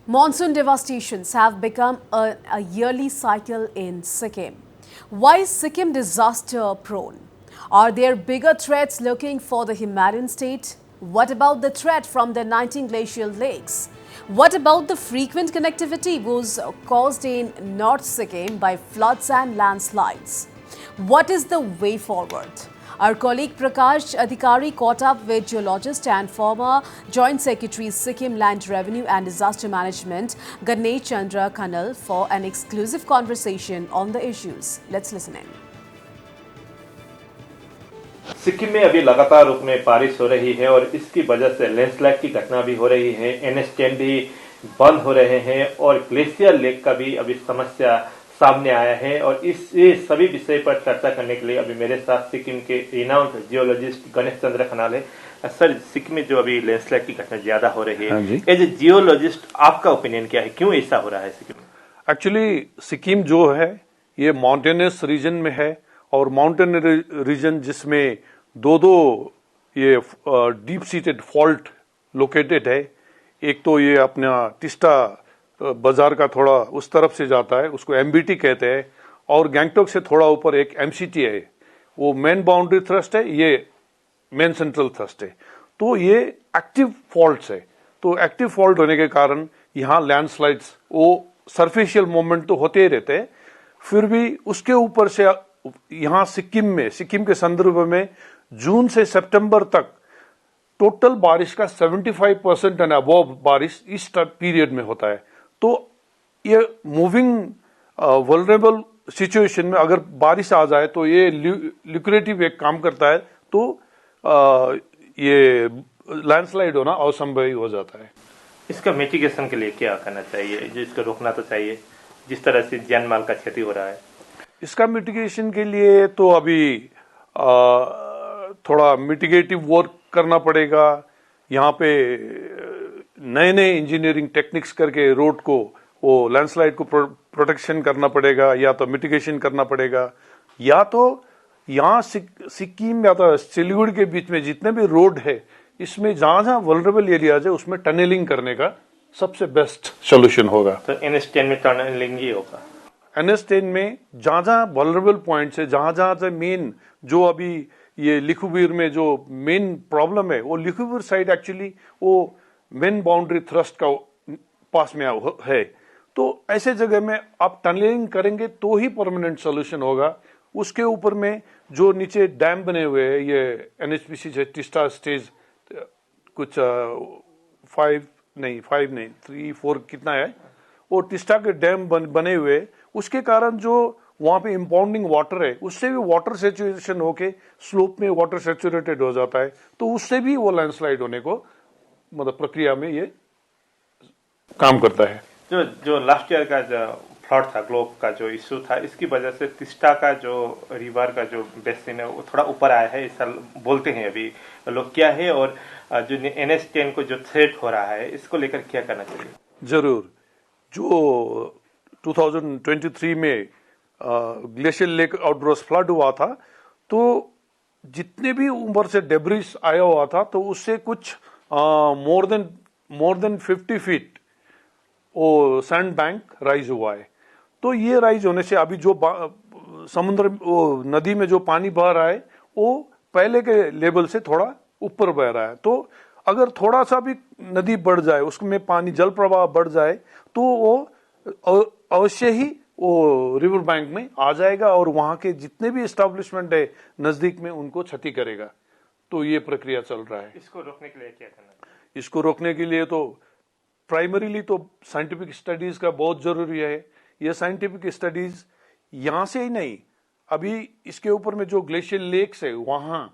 Monsoon devastations have become a yearly cycle in Sikkim. Why is Sikkim disaster prone? Are there bigger threats lurking for the Himalayan state? What about the threat from the 19 glacial lakes? What about the frequent connectivity woes caused in North Sikkim by floods and landslides? What is the way forward? Our colleague Prakash Adhikari caught up with geologist and former Joint Secretary Sikkim Land Revenue and Disaster Management Ganesh Chandra Khanal for an exclusive conversation on the issues. Let's listen in. Sikkim में अभी लगातार रूप में बारिश हो रही है और इसकी वजह से लैंडस्लाइड की घटना भी हो रही है। NH10 भी बंद हो रहे हैं और ग्लेशियर लेक का भी अभी समस्या सामने आया है और इस सभी विषय पर चर्चा करने के लिए अभी मेरे साथ सिक्किम के रिनाउंड जियोलॉजिस्ट गणेश चंद्र खनाल है। सर, सिक्किम में जो अभी लैंडस्लाइड की घटना ज्यादा हो रही है, एज ए जियोलॉजिस्ट आपका ओपिनियन क्या है, क्यों ऐसा हो रहा है सिक्किम में? एक्चुअली सिक्किम जो है ये माउंटेनस रीजन में है और माउंटेन रीजन जिसमें दो ये डीप सीटेड फॉल्ट लोकेटेड है। एक तो ये अपना टिस्टा बाजार का थोड़ा उस तरफ से जाता है, उसको MBT कहते हैं, और गैंगटोक से थोड़ा ऊपर एक MCT है, वो मेन बाउंड्री थ्रस्ट है, ये मेन सेंट्रल थ्रस्ट है। तो ये एक्टिव फॉल्ट्स है, तो एक्टिव फॉल्ट होने के कारण यहाँ लैंडस्लाइड्स वो सरफेशियल मूवमेंट तो होते ही रहते हैं, फिर भी उसके ऊपर से यहाँ सिक्किम के संदर्भ में जून से सितंबर तक टोटल बारिश का 75% एंड अबव बारिश इस पीरियड में होता है। तो ये मूविंग वल्नरेबल सिचुएशन में अगर बारिश आ जाए तो ये ल्यूक्रेटिव एक काम करता है, तो ये लैंडस्लाइड होना असंभव हो जाता है। इसका मिटिगेशन के लिए क्या करना चाहिए? जो इसको रोकना तो चाहिए, जिस तरह से जान माल का क्षति हो रहा है। इसका मिटिगेशन के लिए तो अभी थोड़ा मिटिगेटिव वर्क करना पड़ेगा। यहाँ पे नए इंजीनियरिंग टेक्निक्स करके रोड को, वो लैंडस्लाइड को प्रोटेक्शन करना पड़ेगा, या तो मिटिगेशन करना पड़ेगा, या तो यहाँ सिक्किम या तो सिलीगुड़ी के बीच में जितने भी रोड है इसमें जहां वल्नरेबल एरियाज है उसमें टनलिंग करने का सबसे बेस्ट सोल्यूशन होगा। तो NH10 में टनलिंग ही होगा। NH10 में जहां वल्नरेबल पॉइंट्स है, जहां से मेन जो अभी ये लिखुबीर में जो मेन प्रॉब्लम है, वो लिखुबीर साइड एक्चुअली वो मेन बाउंड्री थ्रस्ट का पास में है। तो ऐसे जगह में आप टनलिंग करेंगे तो ही परमानेंट सोल्यूशन होगा। उसके ऊपर में जो नीचे डैम बने हुए हैं, ये NHPC से टिस्टा स्टेज कुछ 3-4 कितना है, वो टिस्टा के डैम बने हुए, उसके कारण जो वहां पे इंपाउंडिंग वाटर है उससे भी वाटर सेचुरेशन होके स्लोप में वाटर सेचुरेटेड हो जाता है, तो उससे भी वो लैंडस्लाइड होने को मतलब प्रक्रिया में ये काम करता है। जो लास्ट ईयर का जो फ्लड था, ग्लोब का जो इश्यू था, इसकी वजह से तिस्टा का जो रिवर का जो बेसिन है वो थोड़ा ऊपर आया है, ऐसा बोलते हैं अभी लोग। क्या है और जो NH10 को जो थ्रेट हो रहा है इसको लेकर क्या करना चाहिए? जरूर, जो 2023 में ग्लेशियर लेक आउटब्रोस फ्लड हुआ था, तो जितने भी ऊपर से डेब्रिस आया हुआ था, तो उससे कुछ मोर देन 50 फीट वो सैंड बैंक राइज हुआ है। तो ये राइज होने से अभी जो समुद्र वो नदी में जो पानी बह रहा है वो पहले के लेवल से थोड़ा ऊपर बह रहा है। तो अगर थोड़ा सा भी नदी बढ़ जाए, उसमें पानी जल प्रवाह बढ़ जाए, तो वो अवश्य ही वो रिवर बैंक में आ जाएगा और वहां के जितने भी एस्टेब्लिशमेंट है नजदीक में उनको क्षति करेगा। तो ये प्रक्रिया चल रहा है। इसको रोकने के लिए क्या करना है? इसको रोकने के लिए तो प्राइमरीली तो साइंटिफिक स्टडीज का बहुत जरूरी है। ये साइंटिफिक स्टडीज यहां से ही नहीं, अभी इसके ऊपर में जो ग्लेशियर लेक्स है, वहां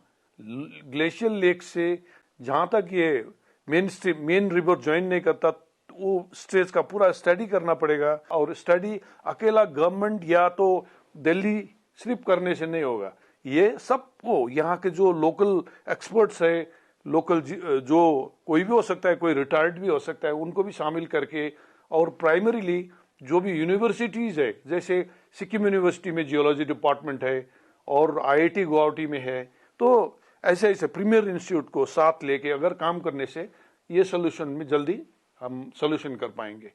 ग्लेशियर लेक से जहां तक ये मेन रिवर ज्वाइन नहीं करता, वो स्टेज का पूरा स्टडी करना पड़ेगा। और स्टडी अकेला गवर्नमेंट या तो दिल्ली सिर्फ करने से नहीं होगा, ये सबको यहाँ के जो लोकल एक्सपर्ट्स है, लोकल जो कोई भी हो सकता है, कोई रिटायर्ड भी हो सकता है, उनको भी शामिल करके, और प्राइमरीली जो भी यूनिवर्सिटीज है, जैसे सिक्किम यूनिवर्सिटी में जियोलॉजी डिपार्टमेंट है और IIT गुवाहाटी में है, तो ऐसे प्रीमियर इंस्टीट्यूट को साथ लेके अगर काम करने से ये सोल्यूशन में जल्दी हम सोल्यूशन कर पाएंगे।